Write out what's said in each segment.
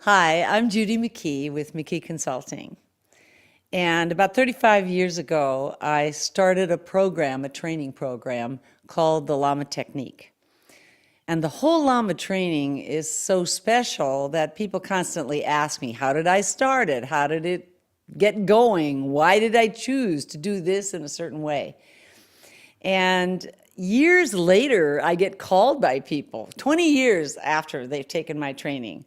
Hi, I'm Judy McKee with McKee Consulting. And about 35 years ago, I started a training program called the Llama Technique. And the whole Llama training is so special that people constantly ask me, how did I start it? How did it get going? Why did I choose to do this in a certain way? And years later, I get called by people, 20 years after they've taken my training.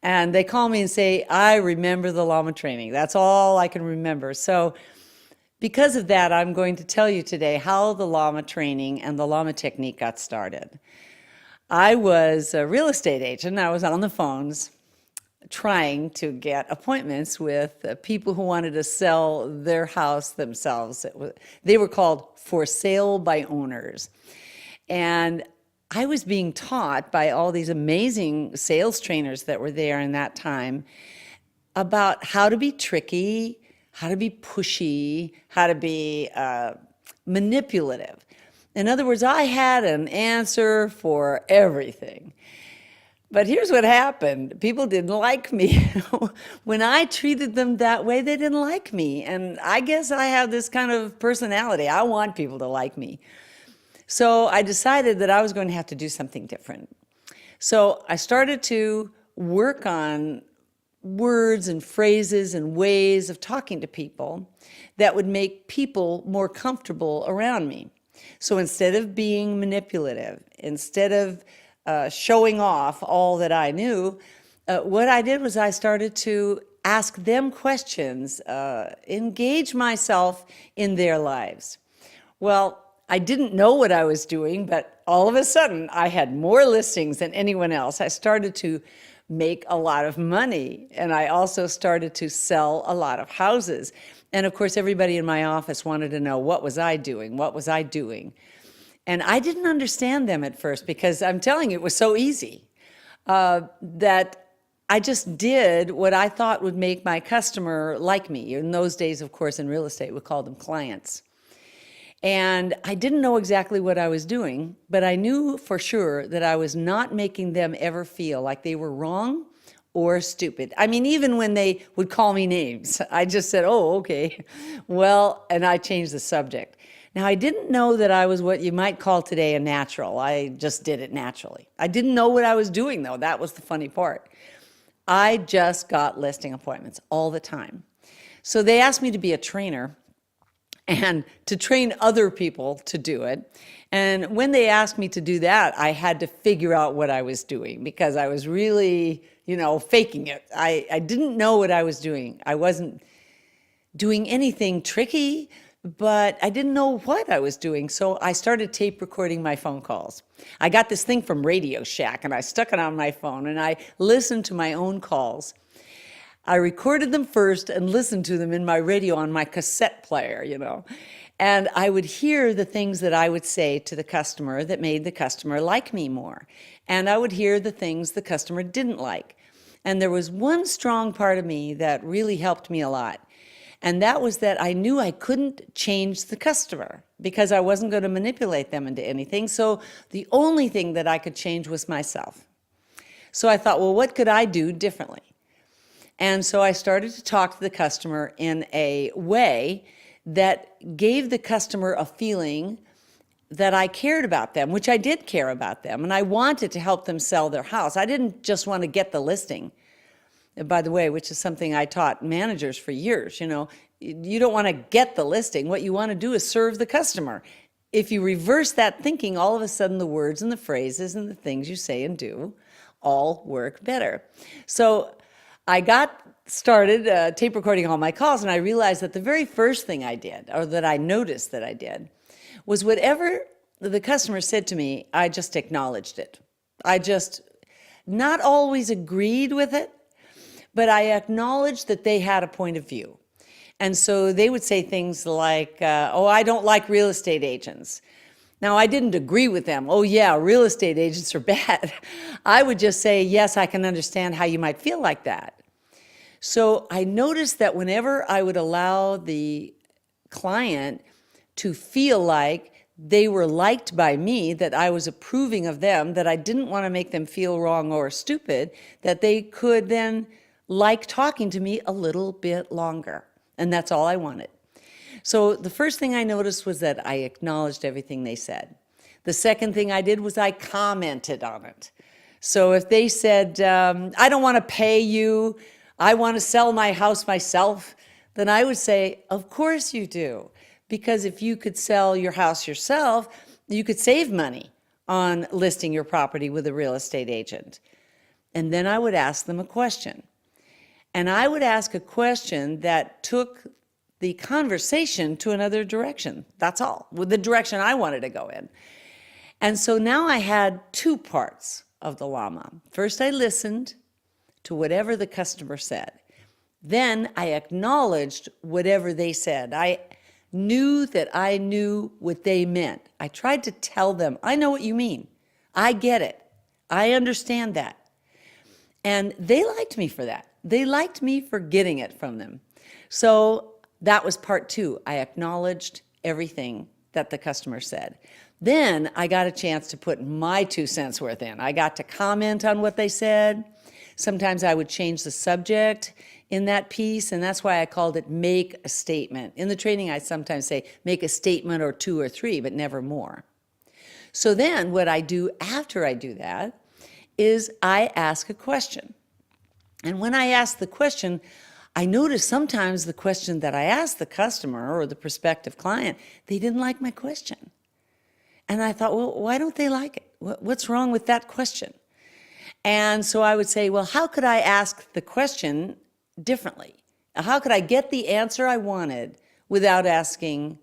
And they call me and say, I remember the Llama training. That's all I can remember. So because of that, I'm going to tell you today how the Llama training and the Llama technique got started. I was a real estate agent. I was on the phones trying to get appointments with people who wanted to sell their house themselves. They were called for sale by owners. And I was being taught by all these amazing sales trainers that were there in that time about how to be tricky, how to be pushy, how to be manipulative. In other words, I had an answer for everything. But here's what happened. People didn't like me. When I treated them that way, they didn't like me. And I guess I have this kind of personality. I want people to like me. So I decided that I was going to have to do something different. So I started to work on words and phrases and ways of talking to people that would make people more comfortable around me. So instead of being manipulative, instead of showing off all that I knew, what I did was I started to ask them questions, engage myself in their lives. Well, I didn't know what I was doing, but all of a sudden I had more listings than anyone else. I started to make a lot of money, and I also started to sell a lot of houses. And of course, everybody in my office wanted to know, what was I doing? What was I doing? And I didn't understand them at first, because I'm telling you, it was so easy that I just did what I thought would make my customer like me. In those days, of course, in real estate, we called them clients. And I didn't know exactly what I was doing, but I knew for sure that I was not making them ever feel like they were wrong or stupid. I mean, even when they would call me names, I just said, oh, okay, well, and I changed the subject. Now, I didn't know that I was what you might call today a natural. I just did it naturally. I didn't know what I was doing, though. That was the funny part. I just got listing appointments all the time. So they asked me to be a trainer and to train other people to do it. And when they asked me to do that, I had to figure out what I was doing, because I was really, faking it. I didn't know what I was doing. I wasn't doing anything tricky, but I didn't know what I was doing. So I started tape recording my phone calls. I got this thing from Radio Shack, and I stuck it on my phone, and I listened to my own calls. I recorded them first and listened to them in my radio on my cassette player, And I would hear the things that I would say to the customer that made the customer like me more. And I would hear the things the customer didn't like. And there was one strong part of me that really helped me a lot. And that was that I knew I couldn't change the customer, because I wasn't going to manipulate them into anything. So the only thing that I could change was myself. So I thought, well, what could I do differently? And so I started to talk to the customer in a way that gave the customer a feeling that I cared about them, which I did care about them, and I wanted to help them sell their house. I didn't just want to get the listing, by the way, which is something I taught managers for years. You don't want to get the listing. What you want to do is serve the customer. If you reverse that thinking, all of a sudden the words and the phrases and the things you say and do all work better. So I got started tape recording all my calls, and I realized that the very first thing I did, or that I noticed that I did, was whatever the customer said to me, I just acknowledged it. I just not always agreed with it, but I acknowledged that they had a point of view. And so they would say things like, oh, I don't like real estate agents. Now, I didn't agree with them. Oh, yeah, real estate agents are bad. I would just say, yes, I can understand how you might feel like that. So I noticed that whenever I would allow the client to feel like they were liked by me, that I was approving of them, that I didn't want to make them feel wrong or stupid, that they could then like talking to me a little bit longer. And that's all I wanted. So the first thing I noticed was that I acknowledged everything they said. The second thing I did was I commented on it. So if they said, I don't want to pay you, I want to sell my house myself, then I would say, of course you do. Because if you could sell your house yourself, you could save money on listing your property with a real estate agent. And then I would ask them a question. And I would ask a question that took the conversation to another direction. That's all, with the direction I wanted to go in. And so now I had two parts of the llama. First, I listened to whatever the customer said. Then I acknowledged whatever they said. I knew that I knew what they meant. I tried to tell them, I know what you mean. I get it. I understand that. And they liked me for that. They liked me for getting it from them. So that was part two. I acknowledged everything that the customer said. Then I got a chance to put my 2 cents worth in. I got to comment on what they said. Sometimes I would change the subject in that piece, and that's why I called it make a statement. In the training, I sometimes say make a statement or 2 or 3, but never more. So then what I do after I do that is I ask a question. And when I ask the question, I notice sometimes the question that I asked the customer or the prospective client, they didn't like my question. And I thought, well, why don't they like it? What's wrong with that question? And so I would say, well, how could I ask the question differently? How could I get the answer I wanted without asking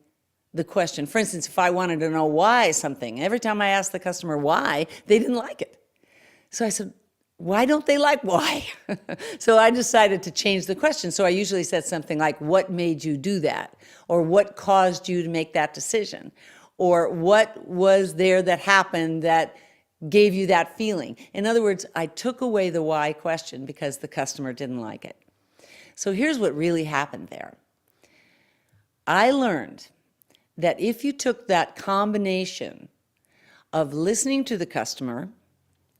the question? For instance, if I wanted to know why something, every time I asked the customer why, they didn't like it. So I said, why don't they like why? So I decided to change the question. So I usually said something like, what made you do that? Or what caused you to make that decision? Or what was there that happened that gave you that feeling? In other words, I took away the why question because the customer didn't like it. So here's what really happened there. I learned that if you took that combination of listening to the customer,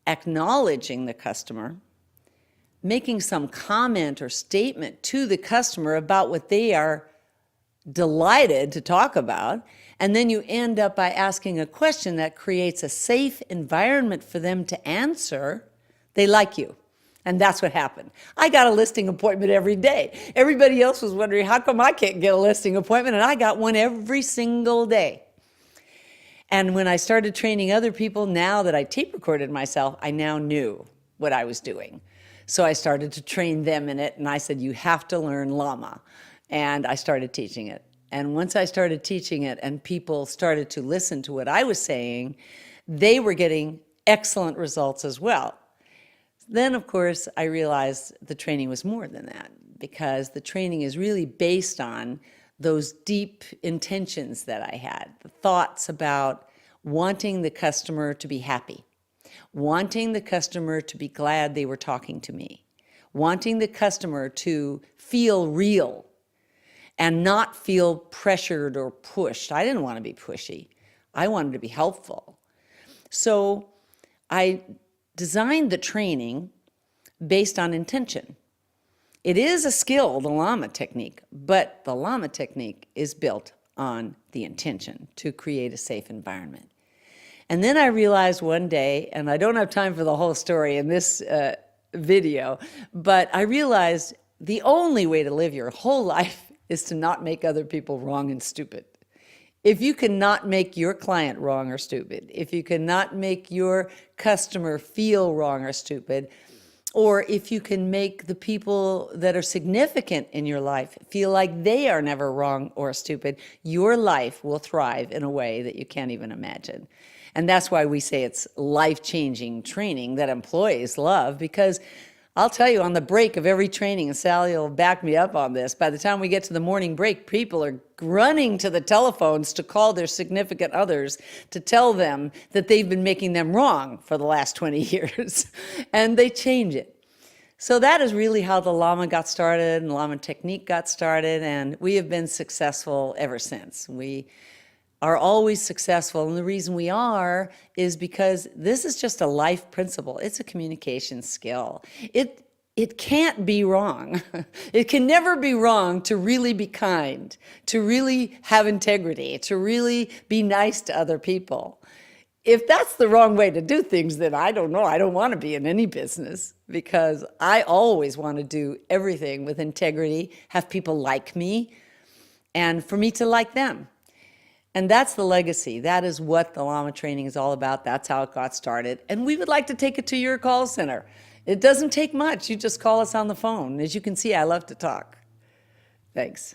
acknowledging the customer, making some comment or statement to the customer about what they are delighted to talk about, and then you end up by asking a question that creates a safe environment for them to answer, they like you. And that's what happened. I got a listing appointment every day. Everybody else was wondering, how come I can't get a listing appointment? And I got one every single day. And when I started training other people, now that I tape recorded myself, I now knew what I was doing. So I started to train them in it, and I said, you have to learn llama. And I started teaching it. And once I started teaching it and people started to listen to what I was saying, they were getting excellent results as well. Then, of course, I realized the training was more than that, because the training is really based on those deep intentions that I had, the thoughts about wanting the customer to be happy, wanting the customer to be glad they were talking to me, wanting the customer to feel real and not feel pressured or pushed. I didn't want to be pushy. I wanted to be helpful. So I designed the training based on intention. It is a skill, the llama technique, but the llama technique is built on the intention to create a safe environment. And then I realized one day, and I don't have time for the whole story in this video, but I realized the only way to live your whole life is to not make other people wrong and stupid. If you cannot make your client wrong or stupid, if you cannot make your customer feel wrong or stupid, or if you can make the people that are significant in your life feel like they are never wrong or stupid, your life will thrive in a way that you can't even imagine. And that's why we say it's life-changing training that employees love, because I'll tell you, on the break of every training, and Sally will back me up on this, by the time we get to the morning break, people are running to the telephones to call their significant others to tell them that they've been making them wrong for the last 20 years, and they change it. So that is really how the llama got started, and the llama technique got started, and we have been successful ever since. We are always successful. And the reason we are is because this is just a life principle. It's a communication skill. It can't be wrong. It can never be wrong to really be kind, to really have integrity, to really be nice to other people. If that's the wrong way to do things, then I don't know. I don't want to be in any business, because I always want to do everything with integrity, have people like me, and for me to like them. And that's the legacy. That is what the Llama training is all about. That's how it got started. And we would like to take it to your call center. It doesn't take much. You just call us on the phone. As you can see, I love to talk. Thanks.